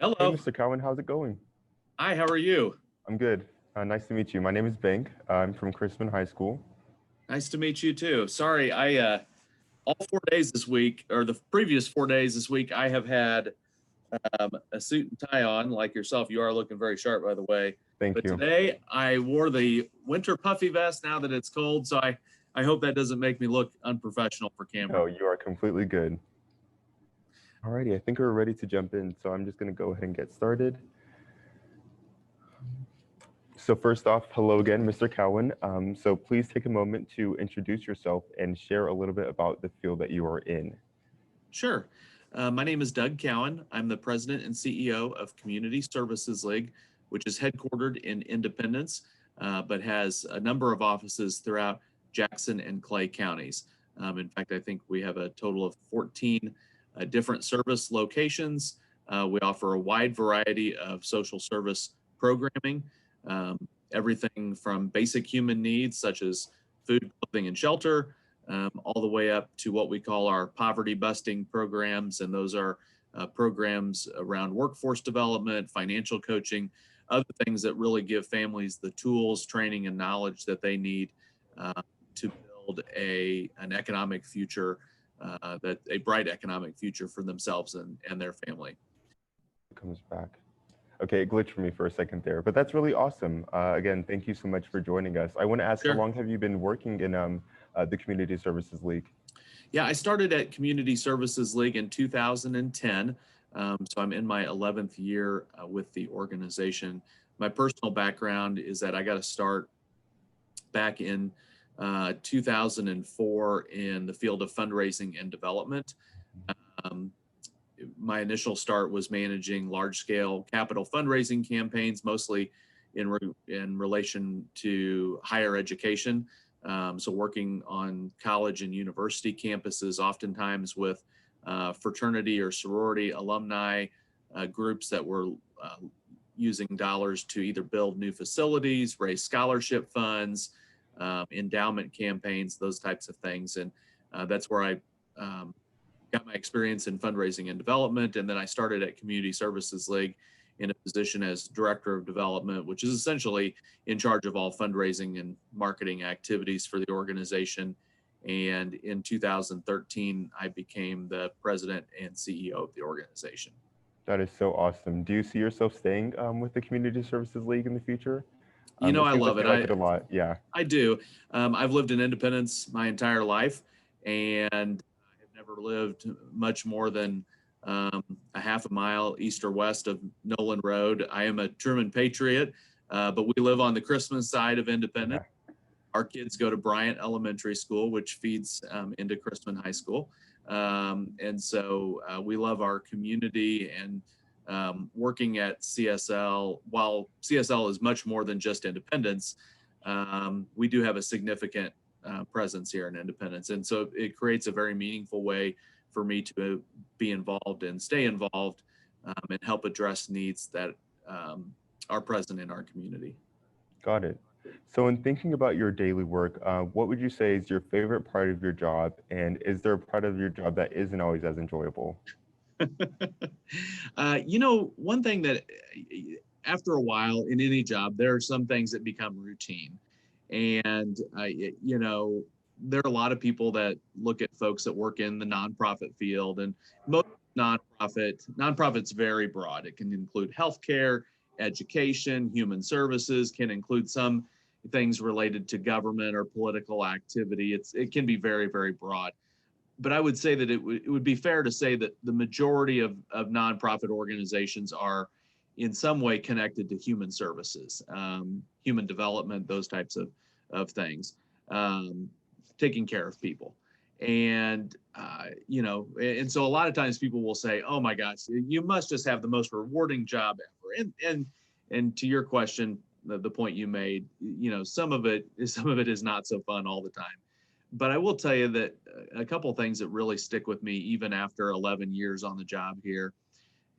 Hey, Hello. Mr. Cowan, how's it going? Hi, how are you? I'm good. Nice to meet you. My name is Bank. I'm from Crispin High School. Nice to meet you too. Sorry, I all 4 days this week, or the previous 4 days this week, I have had a suit and tie on, like yourself. You are looking very sharp, by the way. Thank But you. today I wore the winter puffy vest now that it's cold, so I hope that doesn't make me look unprofessional for camera. No, you are completely good. Alrighty, I think we're ready to jump in, so I'm just going to go ahead and get started. So first off, hello again, Mr. Cowan. So please take a moment to introduce yourself and share a little bit about the field that you are in. Sure. My name is Doug Cowan. I'm the president and CEO of Community Services League, which is headquartered in Independence, but has a number of offices throughout Jackson and Clay counties. In fact, I think we have a total of 14 different service locations. We offer a wide variety of social service programming, um, everything from basic human needs such as food, clothing, and shelter, all the way up to what we call our poverty busting programs. And those are programs around workforce development, financial coaching, other things that really give families the tools, training, and knowledge that they need uh, to build an economic future, that a bright economic future for themselves and their family. It comes back. Okay, it glitched for me for a second there, but that's really awesome. Again, thank you so much for joining us. I want to ask, how Sure. long have you been working in the Community Services League? Yeah, I started at Community Services League in 2010. So I'm in my 11th year with the organization. My personal background is that I got to start back in 2004 in the field of fundraising and development. Um, my initial start was managing large scale capital fundraising campaigns, mostly in relation to higher education. So working on college and university campuses, oftentimes with fraternity or sorority alumni groups that were uh, using dollars to either build new facilities, raise scholarship funds, endowment campaigns, those types of things. And that's where I got my experience in fundraising and development. And then I started at Community Services League in a position as director of development, which is essentially in charge of all fundraising and marketing activities for the organization. And in 2013, I became the president and CEO of the organization. That is so awesome. Do you see yourself staying with the Community Services League in the future? You know, It I seems like love it. you like it a lot. Yeah. I do. I've lived in Independence my entire life, and I have never lived much more than a half a mile east or west of Nolan Road. I am a Truman Patriot, but we live on the Christmas side of Independence. Yeah. Our kids go to Bryant Elementary School, which feeds into Christman High School. And so we love our community and working at CSL. While CSL is much more than just Independence, we do have a significant presence here in Independence. And so it creates a very meaningful way for me to be involved and stay involved and help address needs that are present in our community. Got it. So, in thinking about your daily work, what would you say is your favorite part of your job? And is there a part of your job that isn't always as enjoyable? One thing that after a while in any job, there are some things that become routine. And, there are a lot of people that look at folks that work in the nonprofit field, and most nonprofit's very broad. It can include healthcare, education, human services, can include some things related to government or political activity. It can be very, very broad. But I would say that it would be fair to say that the majority of nonprofit organizations are in some way connected to human services, human development, those types of things, taking care of people. And so a lot of times people will say, oh my gosh, you must just have the most rewarding job ever. And to your question, the point you made, some of it is not so fun all the time. But I will tell you that a couple of things that really stick with me, even after 11 years on the job here,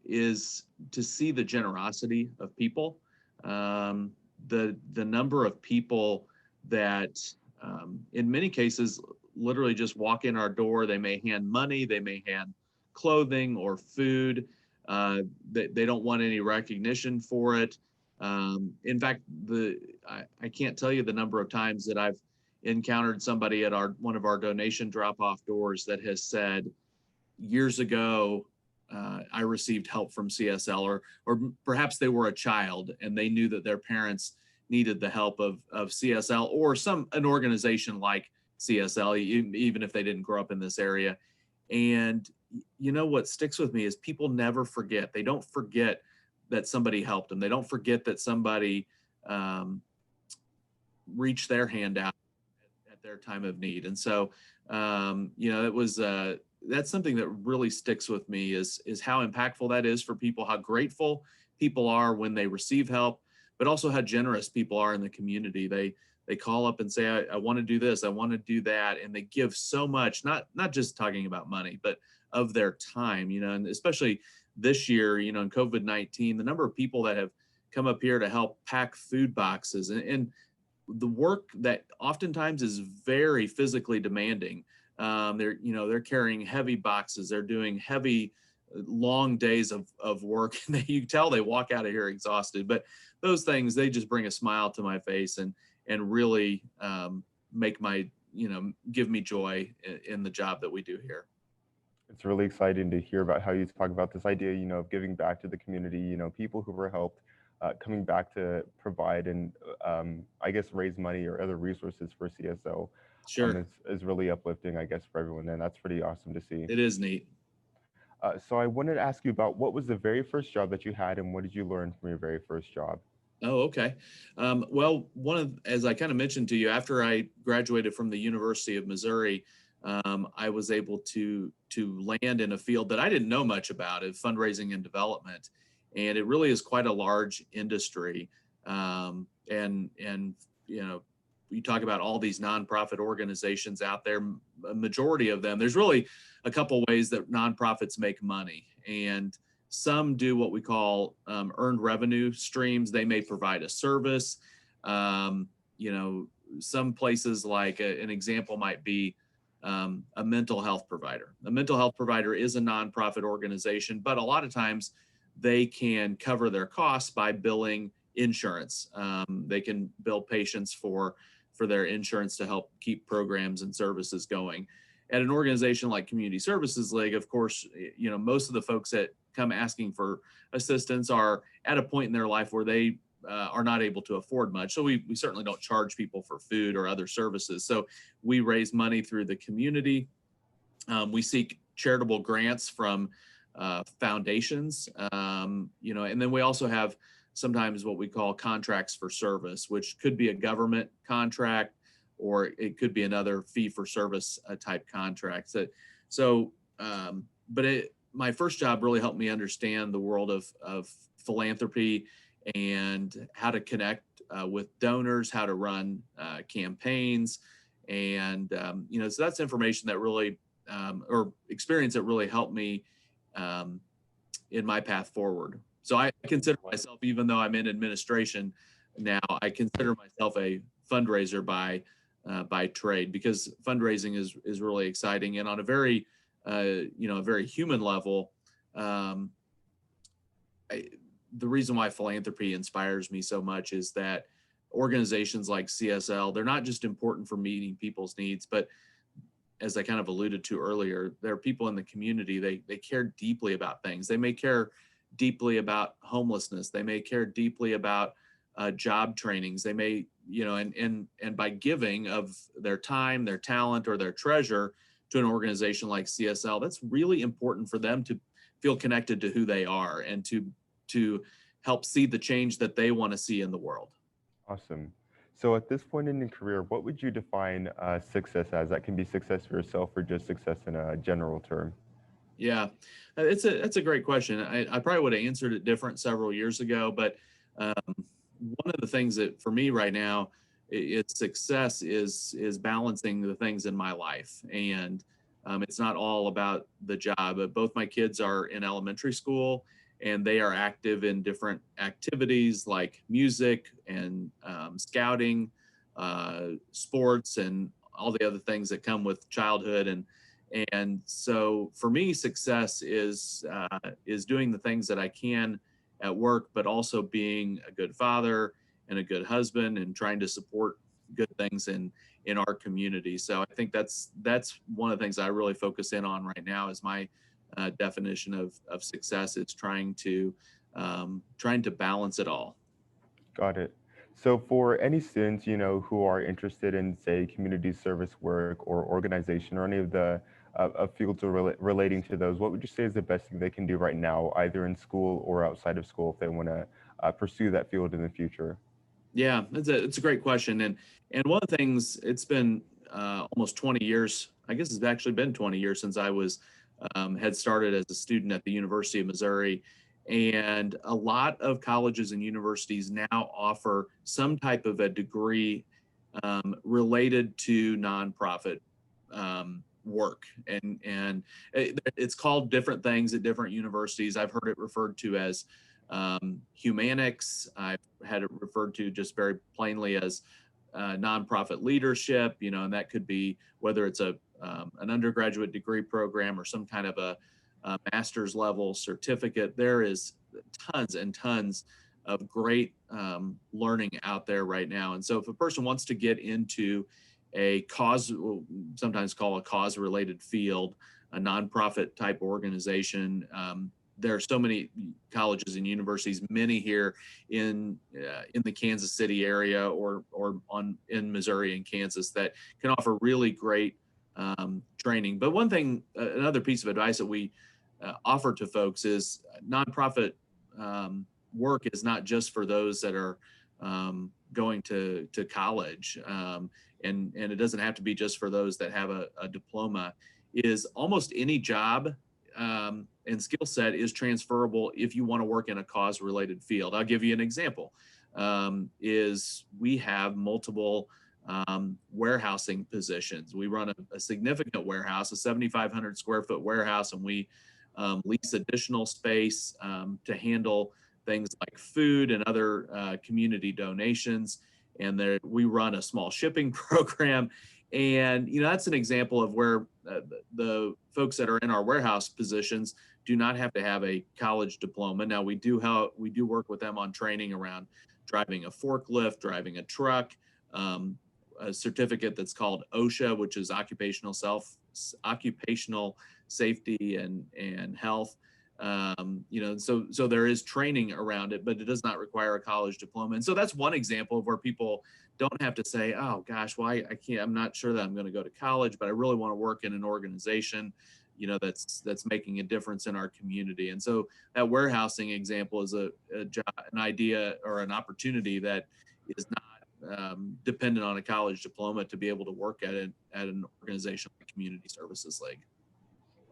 is to see the generosity of people, the number of people that, in many cases, literally just walk in our door. They may hand money, they may hand clothing or food. They don't want any recognition for it. In fact, I can't tell you the number of times that I've encountered somebody at one of our donation drop-off doors that has said, years ago, I received help from CSL, or perhaps they were a child and they knew that their parents needed the help of CSL or an organization like CSL, even if they didn't grow up in this area. And you know what sticks with me is people never forget. They don't forget that somebody helped them. They don't forget that somebody reached their hand out at their time of need. And so, it was that's something that really sticks with me is how impactful that is for people, how grateful people are when they receive help, but also how generous people are in the community. They call up and say, I want to do this, I want to do that, and they give so much, not just talking about money, but of their time, and especially this year, in COVID-19, the number of people that have come up here to help pack food boxes and the work that oftentimes is very physically demanding. They're carrying heavy boxes, they're doing heavy, long days of work. And you tell they walk out of here exhausted, but those things, they just bring a smile to my face and really make give me joy in the job that we do here. It's really exciting to hear about how you talk about this idea, of giving back to the community, people who were helped, coming back to provide and I guess raise money or other resources for CSO. Sure. Is really uplifting, I guess, for everyone, and that's pretty awesome to see. It is neat. So I wanted to ask you about what was the very first job that you had, and what did you learn from your very first job? Oh, okay. Well, as I kind of mentioned to you, after I graduated from the University of Missouri, I was able to land in a field that I didn't know much about, of fundraising and development, and it really is quite a large industry. And you talk about all these nonprofit organizations out there. A majority of them, there's really a couple ways that nonprofits make money, and some do what we call earned revenue streams. They may provide a service. Some places, like an example might be a mental health provider. A mental health provider is a nonprofit organization, but a lot of times they can cover their costs by billing insurance. They can bill patients for their insurance to help keep programs and services going. At an organization like Community Services League, of course, most of the folks that come asking for assistance are at a point in their life where they are not able to afford much. So we certainly don't charge people for food or other services. So we raise money through the community. We seek charitable grants from foundations, and then we also have sometimes what we call contracts for service, which could be a government contract, or it could be another fee for service type contract. My first job really helped me understand the world of philanthropy and how to connect with donors, how to run campaigns. And, so that's information that really, or experience that really helped me in my path forward. So I consider myself, even though I'm in administration now, I consider myself a fundraiser by trade, because fundraising is really exciting. And on a very, a very human level, the reason why philanthropy inspires me so much is that organizations like CSL, they're not just important for meeting people's needs, but as I kind of alluded to earlier, there are people in the community, they care deeply about things. They may care deeply about homelessness. They may care deeply about job trainings. They may, and by giving of their time, their talent, or their treasure to an organization like CSL, that's really important for them to feel connected to who they are and to help see the change that they want to see in the world. Awesome. So at this point in your career, what would you define success as? That can be success for yourself or just success in a general term. Yeah, that's a great question. I probably would have answered it different several years ago, but one of the things that for me right now, it's success is balancing the things in my life. And it's not all about the job. Both my kids are in elementary school, and they are active in different activities like music and scouting, sports, and all the other things that come with childhood. And so for me, success is doing the things that I can at work, but also being a good father and a good husband and trying to support good things in our community. So I think that's one of the things I really focus in on right now is my definition of success. It's trying to balance it all. Got it. So for any students, who are interested in, say, community service work or organization or any of the fields relating to those, what would you say is the best thing they can do right now, either in school or outside of school, if they want to pursue that field in the future? Yeah, it's a great question, and one of the things it's been almost 20 years. I guess it's actually been 20 years since I was had started as a student at the University of Missouri, and a lot of colleges and universities now offer some type of a degree related to nonprofit work, and it's called different things at different universities. I've heard it referred to as humanics. I've had it referred to just very plainly as nonprofit leadership, and that could be whether it's an undergraduate degree program or some kind of a master's level certificate. There is tons and tons of great learning out there right now. And so if a person wants to get into a cause, we'll sometimes call a cause related field, a nonprofit type organization, there are so many colleges and universities, many here in the Kansas City area or in Missouri and Kansas, that can offer really great training. But one thing, another piece of advice that we offer to folks is nonprofit work is not just for those that are going to college, and it doesn't have to be just for those that have a diploma. Is almost any job and skill set is transferable if you want to work in a cause related field. I'll give you an example. Is we have multiple warehousing positions. We run a significant warehouse, a 7,500 square foot warehouse, and we lease additional space to handle things like food and other community donations. And there, we run a small shipping program. And that's an example of where the folks that are in our warehouse positions do not have to have a college diploma. Now we do work with them on training around driving a forklift, driving a truck, a certificate that's called OSHA, which is occupational safety and health. So there is training around it, but it does not require a college diploma. And so that's one example of where people don't have to say, oh gosh, well, I can't, I'm not sure that I'm going to go to college, but I really want to work in an organization, that's making a difference in our community. And so that warehousing example is an idea or an opportunity that is not dependent on a college diploma to be able to work at an organization like Community Services League.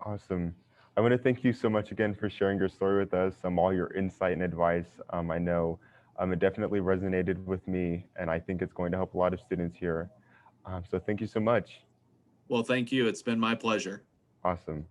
Awesome. I want to thank you so much again for sharing your story with us, all your insight and advice. I know it definitely resonated with me, and I think it's going to help a lot of students here. So thank you so much. Well, thank you. It's been my pleasure. Awesome.